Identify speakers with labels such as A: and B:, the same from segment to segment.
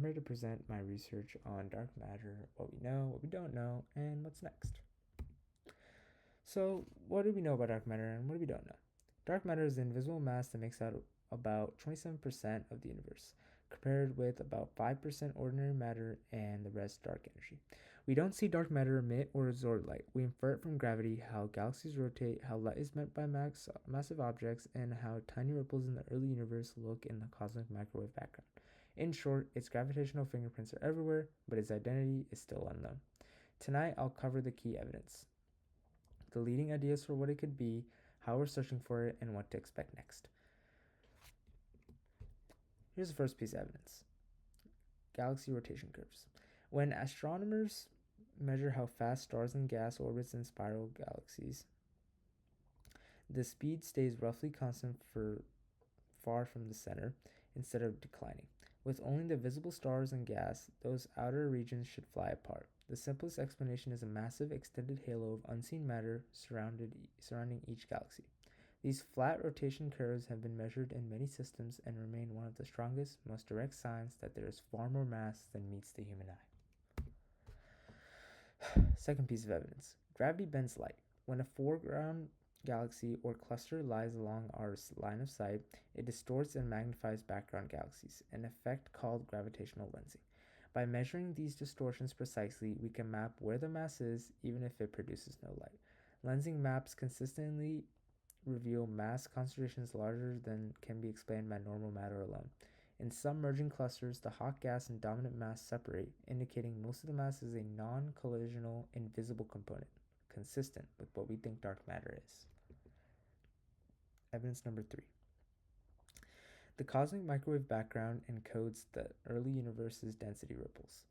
A: I'm here to present my research on dark matter, what we know, what we don't know, and what's next. So, what do we know about dark matter and what do we don't know? Dark matter is the invisible mass that makes up about 27% of the universe, compared with about 5% ordinary matter and the rest dark energy. We don't see dark matter emit or absorb light. We infer it from gravity, how galaxies rotate, how light is met by massive objects, and how tiny ripples in the early universe look in the cosmic microwave background. In short, its gravitational fingerprints are everywhere, but its identity is still unknown. Tonight, I'll cover the key evidence, the leading ideas for what it could be, how we're searching for it, and what to expect next. Here's the first piece of evidence: galaxy rotation curves. When astronomers measure how fast stars and gas orbits in spiral galaxies, the speed stays roughly constant for far from the center instead of declining. With only the visible stars and gas, those outer regions should fly apart. The simplest explanation is a massive extended halo of unseen matter surrounding each galaxy. These flat rotation curves have been measured in many systems and remain one of the strongest, most direct signs that there is far more mass than meets the human eye. Second piece of evidence: gravity bends light. When a foreground galaxy or cluster lies along our line of sight, it distorts and magnifies background galaxies, an effect called gravitational lensing. By measuring these distortions precisely, we can map where the mass is, even if it produces no light. Lensing maps consistently reveal mass concentrations larger than can be explained by normal matter alone. In some merging clusters, the hot gas and dominant mass separate, indicating most of the mass is a non-collisional, invisible component, consistent with what we think dark matter is. Evidence number 3. The cosmic microwave background encodes the early universe's density ripples.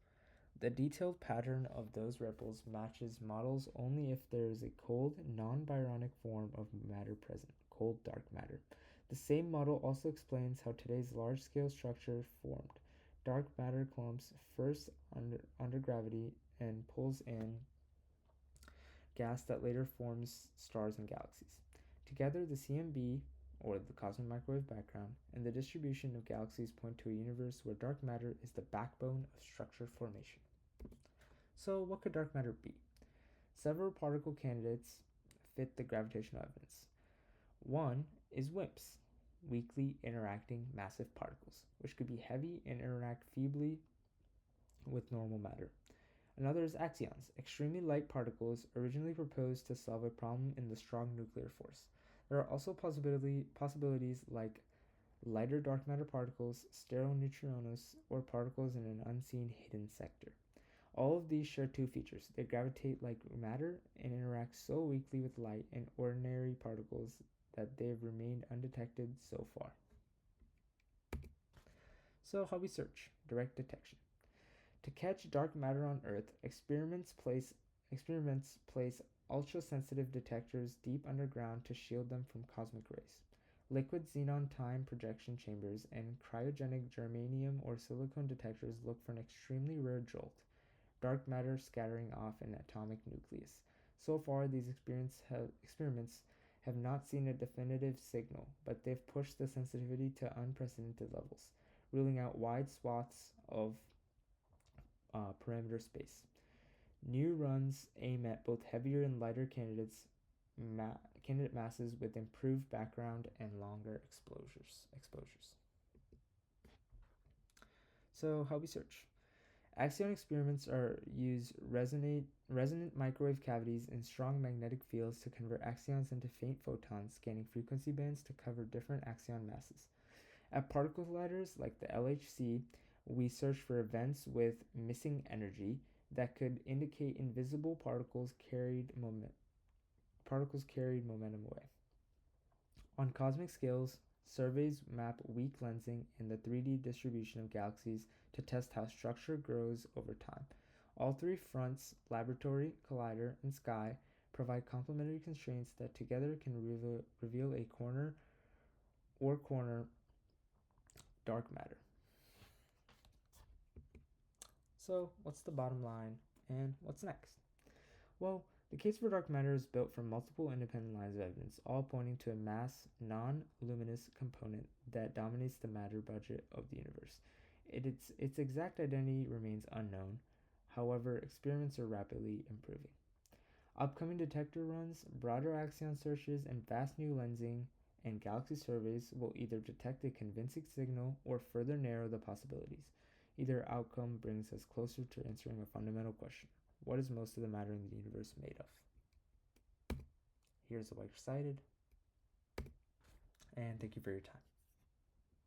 A: The detailed pattern of those ripples matches models only if there is a cold, non-baryonic form of matter present, cold dark matter. The same model also explains how today's large-scale structure formed. Dark matter clumps first under gravity and pulls in gas that later forms stars and galaxies. Together, the CMB, or the cosmic microwave background, and the distribution of galaxies point to a universe where dark matter is the backbone of structure formation. So, what could dark matter be? Several particle candidates fit the gravitational evidence. One is WIMPs, weakly interacting massive particles, which could be heavy and interact feebly with normal matter. Another is axions, extremely light particles originally proposed to solve a problem in the strong nuclear force. There are also possibilities like lighter dark matter particles, sterile neutrinos, or particles in an unseen hidden sector. All of these share two features: they gravitate like matter and interact so weakly with light and ordinary particles that they have remained undetected so far. So, how we search: direct detection. To catch dark matter on Earth, experiments place ultra-sensitive detectors deep underground to shield them from cosmic rays. Liquid xenon time projection chambers and cryogenic germanium or silicon detectors look for an extremely rare jolt, dark matter scattering off an atomic nucleus. So far, these experiments have not seen a definitive signal, but they've pushed the sensitivity to unprecedented levels, ruling out wide swaths of parameter space. New runs aim at both heavier and lighter candidate masses with improved background and longer exposures. So, how we search: axion experiments use resonant microwave cavities in strong magnetic fields to convert axions into faint photons, scanning frequency bands to cover different axion masses. At particle colliders like the LHC, we search for events with missing energy that could indicate invisible particles carried momentum away. On cosmic scales, surveys map weak lensing in the 3D distribution of galaxies to test how structure grows over time. All three fronts, laboratory, collider, and sky, provide complementary constraints that together can reveal a corner dark matter. So, what's the bottom line and what's next? Well, the case for dark matter is built from multiple independent lines of evidence, all pointing to a mass, non-luminous component that dominates the matter budget of the universe. Its exact identity remains unknown. However, experiments are rapidly improving. Upcoming detector runs, broader axion searches, and vast new lensing and galaxy surveys will either detect a convincing signal or further narrow the possibilities. Either outcome brings us closer to answering a fundamental question: what is most of the matter in the universe made of? Here's the Wike Cited, and thank you for your time.